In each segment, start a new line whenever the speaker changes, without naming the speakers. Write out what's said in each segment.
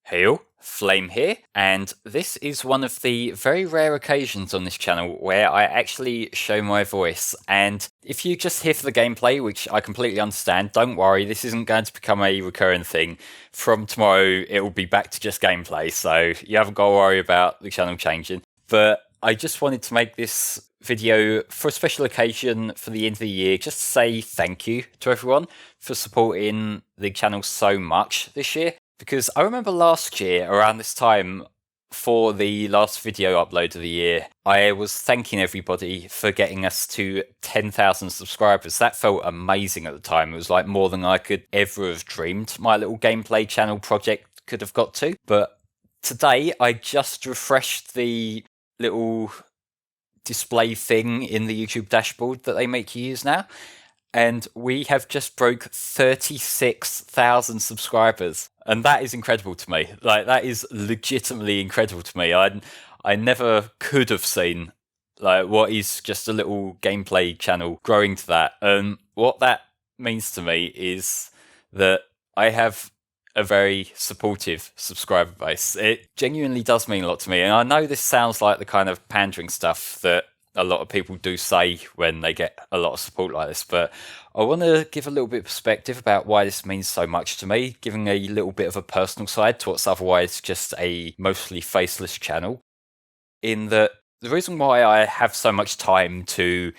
Heyo, Flame here, and this is one of the very rare occasions on this channel where I actually show my voice. And if you just hear for the gameplay, which I completely understand, don't worry, this isn't going to become a recurring thing. From tomorrow, it will be back to just gameplay, so you haven't got to worry about the channel changing. But I just wanted to make this video for a special occasion for the end of the year, just to say thank you to everyone for supporting the channel so much this year. Because I remember last year, around this time, for the last video upload of the year, I was thanking everybody for getting us to 10,000 subscribers. That felt amazing at the time. It was like more than I could ever have dreamed my little gameplay channel project could have got to. But today, I just refreshed the little display thing in the YouTube dashboard that they make you use now. And we have just broke 36,000 subscribers. And that is incredible to me. Like, that is legitimately incredible to me. I never could have seen like what is just a little gameplay channel growing to that. And what that means to me is that I have a very supportive subscriber base. It genuinely does mean a lot to me. And I know this sounds like the kind of pandering stuff that a lot of people do say when they get a lot of support like this, but I want to give a little bit of perspective about why this means so much to me, giving a little bit of a personal side to what's otherwise just a mostly faceless channel. In that, the reason why I have so much time to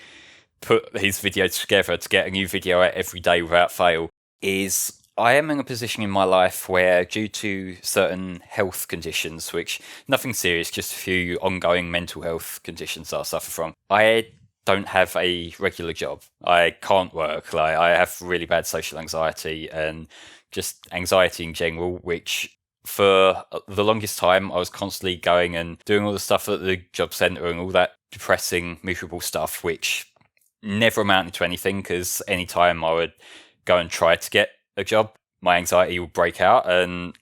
put these videos together to get a new video out every day without fail is I am in a position in my life where, due to certain health conditions, which nothing serious, just a few ongoing mental health conditions that I suffer from, I don't have a regular job. I can't work. Like, I have really bad social anxiety and just anxiety in general, which for the longest time I was constantly going and doing all the stuff at the job centre and all that depressing, miserable stuff, which never amounted to anything, because anytime I would go and try to get a job, my anxiety will break out. And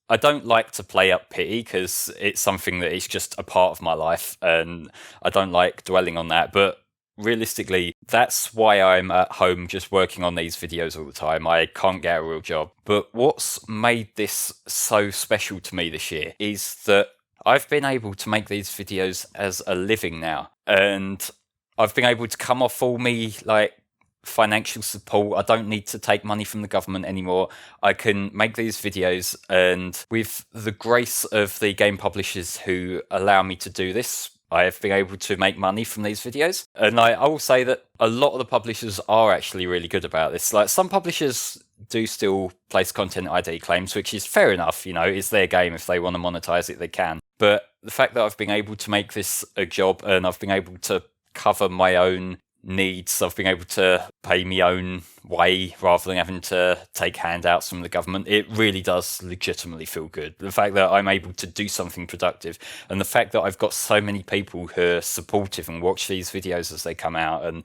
I don't like to play up pity, because it's something that is just a part of my life and I don't like dwelling on that. But realistically, that's why I'm at home just working on these videos all the time. I can't get a real job. But what's made this so special to me this year is that I've been able to make these videos as a living now, and I've been able to come off all me like financial support. I don't need to take money from the government anymore. I can make these videos, and with the grace of the game publishers who allow me to do this, I have been able to make money from these videos. And I will say that a lot of the publishers are actually really good about this. Like, some publishers do still place content ID claims, which is fair enough. You know, it's their game. If they want to monetize it, they can. But the fact that I've been able to make this a job, and I've been able to cover my own needs, of being able to pay my own way rather than having to take handouts from the government, it really does legitimately feel good. The fact that I'm able to do something productive, and the fact that I've got so many people who are supportive and watch these videos as they come out and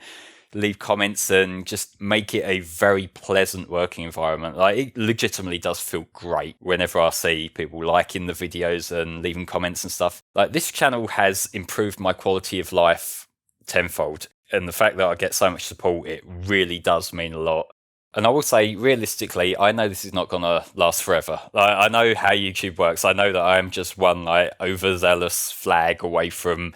leave comments and just make it a very pleasant working environment. Like, it legitimately does feel great whenever I see people liking the videos and leaving comments and stuff. Like, this channel has improved my quality of life tenfold. And the fact that I get so much support, it really does mean a lot. And I will say, realistically, I know this is not going to last forever. I know how YouTube works. I know that I am just one like overzealous flag away from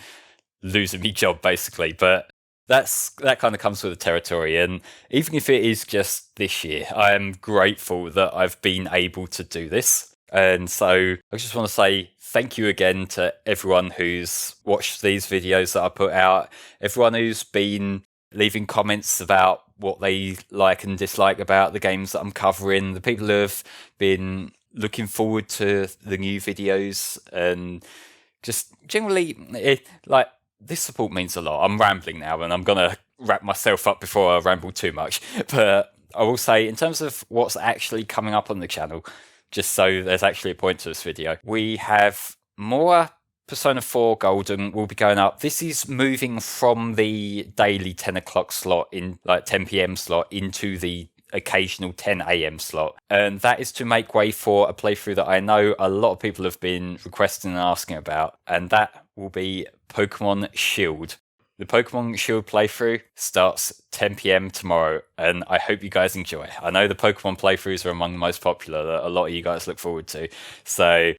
losing my job, basically. But that kind of comes with the territory. And even if it is just this year, I am grateful that I've been able to do this. And so I just want to say thank you again to everyone who's watched these videos that I put out, everyone who's been leaving comments about what they like and dislike about the games that I'm covering, the people who have been looking forward to the new videos, and just generally, this support means a lot. I'm rambling now, and I'm going to wrap myself up before I ramble too much. But I will say, in terms of what's actually coming up on the channel, just so there's actually a point to this video, we have more Persona 4 Golden will be going up. This is moving from the daily 10 o'clock slot, in like 10 p.m. slot, into the occasional 10 a.m. slot. And that is to make way for a playthrough that I know a lot of people have been requesting and asking about. And that will be Pokemon Shield. The Pokemon Shield playthrough starts 10 p.m. tomorrow, and I hope you guys enjoy. I know the Pokemon playthroughs are among the most popular that a lot of you guys look forward to, so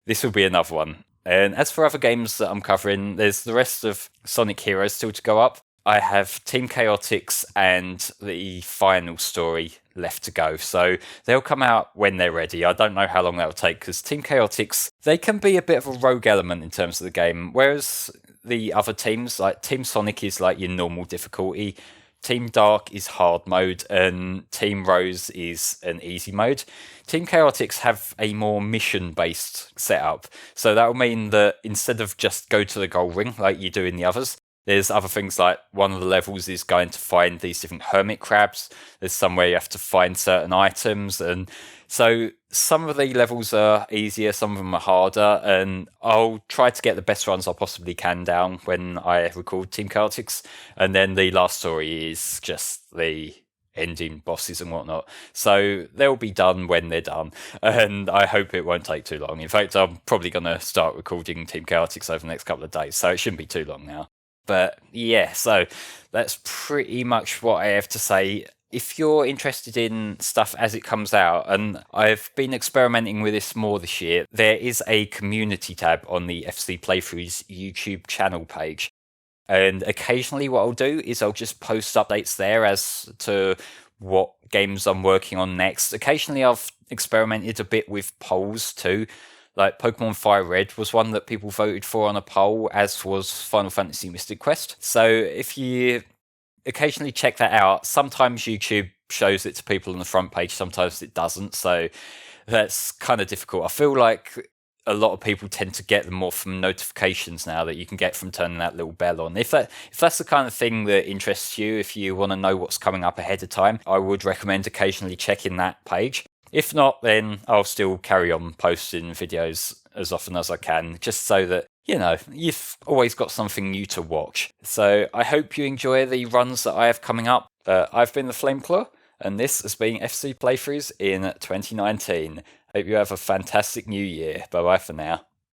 this will be another one. And as for other games that I'm covering, there's the rest of Sonic Heroes still to go up. I have Team Chaotix and the final story left to go, so they'll come out when they're ready. I don't know how long that'll take, because Team Chaotix, they can be a bit of a rogue element in terms of the game, whereas the other teams, like Team Sonic is like your normal difficulty, Team Dark is hard mode, and Team Rose is an easy mode. Team Chaotix have a more mission-based setup, so that'll mean that instead of just go to the gold ring like you do in the others, there's other things like one of the levels is going to find these different hermit crabs. There's somewhere you have to find certain items. And so some of the levels are easier, some of them are harder. And I'll try to get the best runs I possibly can down when I record Team Chaotix. And then the last story is just the ending bosses and whatnot. So they'll be done when they're done. And I hope it won't take too long. In fact, I'm probably going to start recording Team Chaotix over the next couple of days. So it shouldn't be too long now. But yeah, so that's pretty much what I have to say. If you're interested in stuff as it comes out, and I've been experimenting with this more this year, there is a community tab on the FCPlaythroughs YouTube channel page. And occasionally what I'll do is I'll just post updates there as to what games I'm working on next. Occasionally I've experimented a bit with polls too. Like Pokemon Fire Red was one that people voted for on a poll, as was Final Fantasy Mystic Quest. So if you occasionally check that out, sometimes YouTube shows it to people on the front page, sometimes it doesn't. So that's kind of difficult. I feel like a lot of people tend to get them more from notifications now that you can get from turning that little bell on. If that's the kind of thing that interests you, if you want to know what's coming up ahead of time, I would recommend occasionally checking that page. If not, then I'll still carry on posting videos as often as I can, just so that, you've always got something new to watch. So I hope you enjoy the runs that I have coming up. I've been the Flameclaw, and this has been FC Playthroughs in 2019. Hope you have a fantastic new year. Bye-bye for now.